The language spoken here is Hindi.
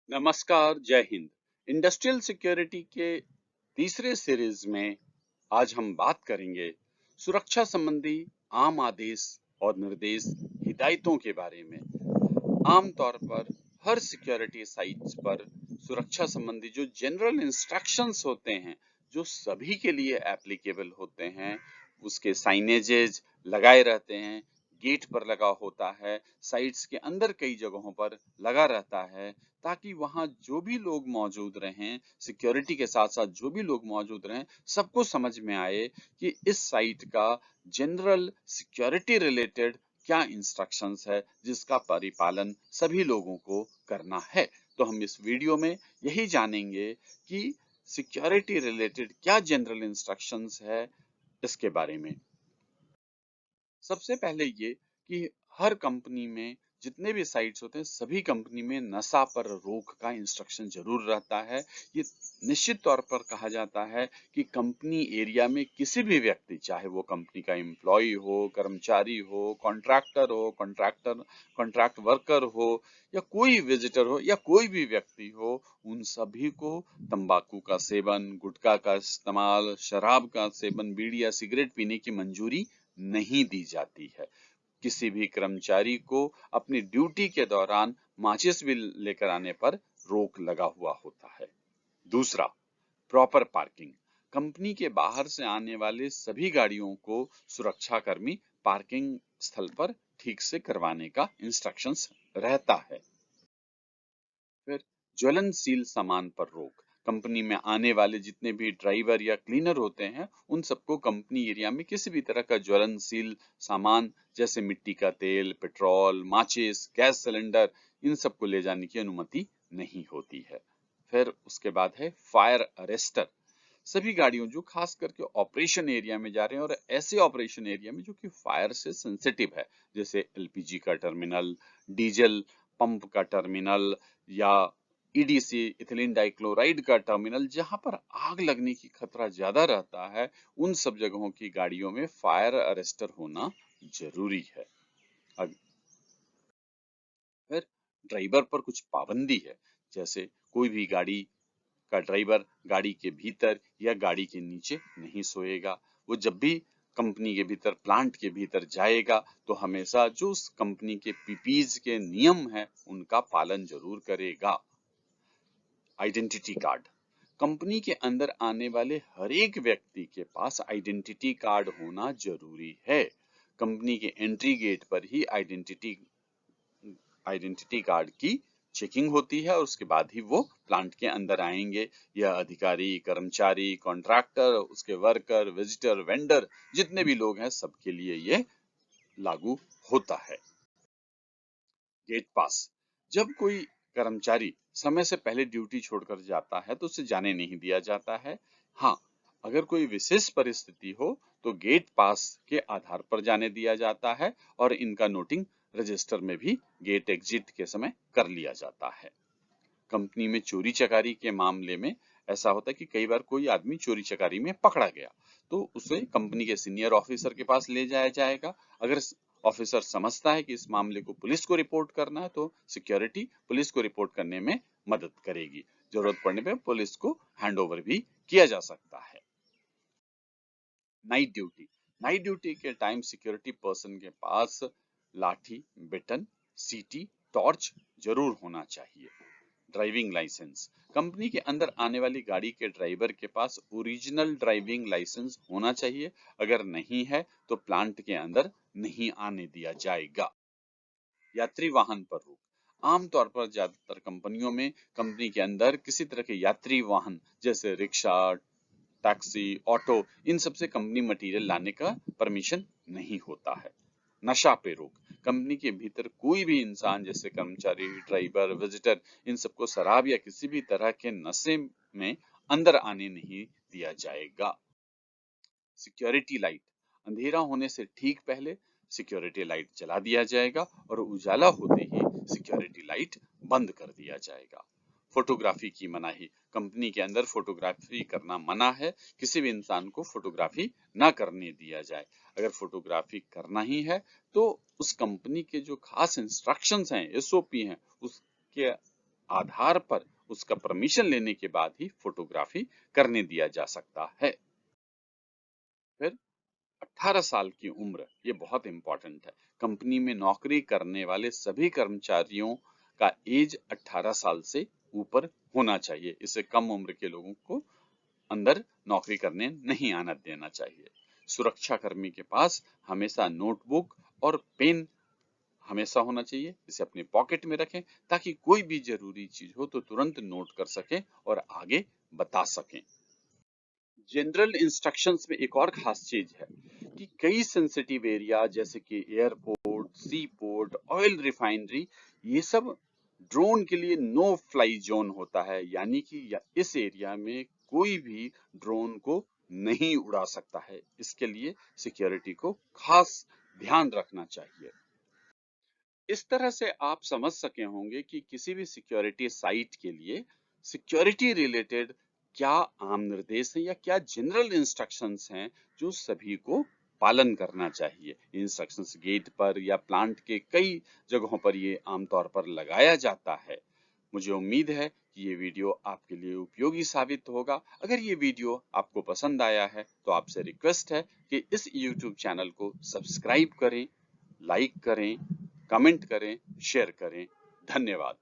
नमस्कार, जय हिंद। इंडस्ट्रियल सिक्योरिटी के तीसरे सीरीज में आज हम बात करेंगे सुरक्षा संबंधी आम आदेश और निर्देश हिदायतों के बारे में। आमतौर पर हर सिक्योरिटी साइट्स पर सुरक्षा संबंधी जो जनरल इंस्ट्रक्शंस होते हैं, जो सभी के लिए एप्लीकेबल होते हैं, उसके साइनेजेज लगाए रहते हैं, गेट पर लगा होता है, साइट्स के अंदर कई जगहों पर लगा रहता है, ताकि वहां जो भी लोग मौजूद रहें, सिक्योरिटी के साथ साथ जो भी लोग मौजूद रहें, सबको समझ में आए कि इस साइट का जनरल सिक्योरिटी रिलेटेड क्या इंस्ट्रक्शंस है, जिसका परिपालन सभी लोगों को करना है। तो हम इस वीडियो में यही जानेंगे कि सिक्योरिटी रिलेटेड क्या जनरल इंस्ट्रक्शंस है इसके बारे में। सबसे पहले ये कि हर कंपनी में जितने भी साइट्स होते हैं, सभी कंपनी में नशा पर रोक का इंस्ट्रक्शन जरूर रहता है। ये निश्चित तौर पर कहा जाता है कि कंपनी एरिया में किसी भी व्यक्ति, चाहे वो कंपनी का एम्प्लॉय हो, कर्मचारी हो, कॉन्ट्रैक्ट वर्कर हो, या कोई विजिटर हो, या कोई भी व्यक्ति हो, उन सभी को तंबाकू का सेवन, गुटखा का इस्तेमाल, शराब का सेवन, बीड़ी या सिगरेट पीने की मंजूरी नहीं दी जाती है। किसी भी कर्मचारी को अपनी ड्यूटी के दौरान माचिस भी लेकर आने पर रोक लगा हुआ होता है। दूसरा, प्रॉपर पार्किंग। कंपनी के बाहर से आने वाले सभी गाड़ियों को सुरक्षाकर्मी पार्किंग स्थल पर ठीक से करवाने का इंस्ट्रक्शंस रहता है। फिर ज्वलनशील सामान पर रोक। कंपनी में आने वाले जितने भी ड्राइवर या क्लीनर होते हैं, उन सबको कंपनी एरिया में किसी भी तरह का ज्वलनशील सामान जैसे मिट्टी का तेल, पेट्रोल, माचिस, गैस सिलेंडर, इन सबको ले जाने की अनुमति नहीं होती है। फिर उसके बाद है फायर अरेस्टर। सभी गाड़ियों जो खास करके ऑपरेशन एरिया में जा रहे हैं, और ऐसे ऑपरेशन एरिया में जो कि फायर से सेंसिटिव है, जैसे एलपीजी का टर्मिनल, डीजल पंप का टर्मिनल, या ईडीसी इथिलीन डाइक्लोराइड का टर्मिनल, जहां पर आग लगने की खतरा ज्यादा रहता है, उन सब जगहों की गाड़ियों में फायर अरेस्टर होना जरूरी है। फिर ड्राइवर पर कुछ पाबंदी है, जैसे कोई भी गाड़ी का ड्राइवर गाड़ी के भीतर या गाड़ी के नीचे नहीं सोएगा। वो जब भी कंपनी के भीतर, प्लांट के भीतर जाएगा, तो हमेशा जो उस कंपनी के पीपीज के नियम है, उनका पालन जरूर करेगा। Identity card. कंपनी के अंदर आने वाले हर एक व्यक्ति के पास आइडेंटिटी कार्ड होना जरूरी है। कंपनी के एंट्री गेट पर ही आइडेंटिटी कार्ड की चेकिंग होती है, और उसके बाद ही वो प्लांट के अंदर आएंगे। यह अधिकारी, कर्मचारी, कॉन्ट्रैक्टर, उसके वर्कर, विजिटर, वेंडर, जितने भी लोग हैं, सबके लिए ये लागू होता है। गेट पास। जब कोई कर्मचारी समय से पहले ड्यूटी छोड़कर जाता है, तो उसे जाने नहीं दिया जाता है। हाँ, अगर कोई विशेष परिस्थिति हो तो गेट पास के आधार पर जाने दिया जाता है, और इनका नोटिंग रजिस्टर में भी गेट एग्जिट के समय कर लिया जाता है। कंपनी में चोरी चकारी के मामले में ऐसा होता है कि कई बार कोई आदमी चोरी चकारी में पकड़ा गया, तो उसे कंपनी के सीनियर ऑफिसर के पास ले जाया जाएगा। अगर ऑफिसर समझता है कि इस मामले को पुलिस को रिपोर्ट करना है, तो सिक्योरिटी पुलिस को रिपोर्ट करने में मदद करेगी। जरूरत पड़ने पर पुलिस को हैंडओवर भी किया जा सकता है। Night duty. नाइट ड्यूटी के टाइम सिक्योरिटी पर्सन के पास लाठी, बेटन, सीटी, टॉर्च जरूर होना चाहिए। Driving licence. कंपनी के अंदर आने वाली गाड़ी के ड्राइवर के पास ओरिजिनल ड्राइविंग लाइसेंस होना चाहिए। अगर नहीं है तो प्लांट के अंदर नहीं आने दिया जाएगा। यात्री वाहन पर रोक। आमतौर पर ज्यादातर कंपनियों में कंपनी के अंदर किसी तरह के यात्री वाहन जैसे रिक्शा, टैक्सी, ऑटो, इन सब से कंपनी मटेरियल लाने का परमिशन नहीं होता है। नशा पे रोक। कंपनी के भीतर कोई भी इंसान, जैसे कर्मचारी, ड्राइवर, विजिटर, इन सबको शराब या किसी भी तरह के नशे में अंदर आने नहीं दिया जाएगा। Security light. अंधेरा होने से ठीक पहले सिक्योरिटी लाइट जला दिया जाएगा, और उजाला होते ही सिक्योरिटी लाइट बंद कर दिया जाएगा। फोटोग्राफी की मनाही। कंपनी के अंदर फोटोग्राफी करना मना है। किसी भी इंसान को फोटोग्राफी ना करने दिया जाए। अगर फोटोग्राफी करना ही है, तो उस कंपनी के जो खास इंस्ट्रक्शंस हैं, एसओपी हैं, उसके आधार पर उसका परमिशन लेने के बाद ही फोटोग्राफी करने दिया जा सकता है। फिर 18 साल की उम्र, ये बहुत इंपॉर्टेंट है। कंपनी में नौकरी करने वाले सभी कर्मचारियों का एज 18 साल से ऊपर होना चाहिए। इससे कम उम्र के लोगों को अंदर नौकरी करने नहीं आना देना चाहिए। सुरक्षा कर्मी के पास हमेशा नोटबुक और पेन हमेशा होना चाहिए। इसे अपने पॉकेट में रखें ताकि कोई भी जरूरी चीज हो तो तुरंत नोट कर सकें और आगे बता सकें। जनरल इंस्ट्रक्शंस में एक और खास चीज है कि कई सेंसिटिव एरिया जैसे कि एयरपोर्ट, सी पोर्ट, ऑयल रिफाइनरी, ये सब ड्रोन के लिए नो फ्लाई जोन होता है, यानी कि इस एरिया में कोई भी ड्रोन को नहीं उड़ा सकता है। इसके लिए सिक्योरिटी को खास ध्यान रखना चाहिए। इस तरह से आप समझ सके होंगे कि किसी भी सिक्योरिटी साइट के लिए सिक्योरिटी रिलेटेड क्या आम निर्देश हैं या क्या जनरल इंस्ट्रक्शंस हैं जो सभी को पालन करना चाहिए। इंस्ट्रक्शंस गेट पर या प्लांट के कई जगहों पर ये आमतौर पर लगाया जाता है। मुझे उम्मीद है कि ये वीडियो आपके लिए उपयोगी साबित होगा। अगर ये वीडियो आपको पसंद आया है तो आपसे रिक्वेस्ट है कि इस YouTube चैनल को सब्सक्राइब करें, लाइक करें, कमेंट करें, शेयर करें। धन्यवाद।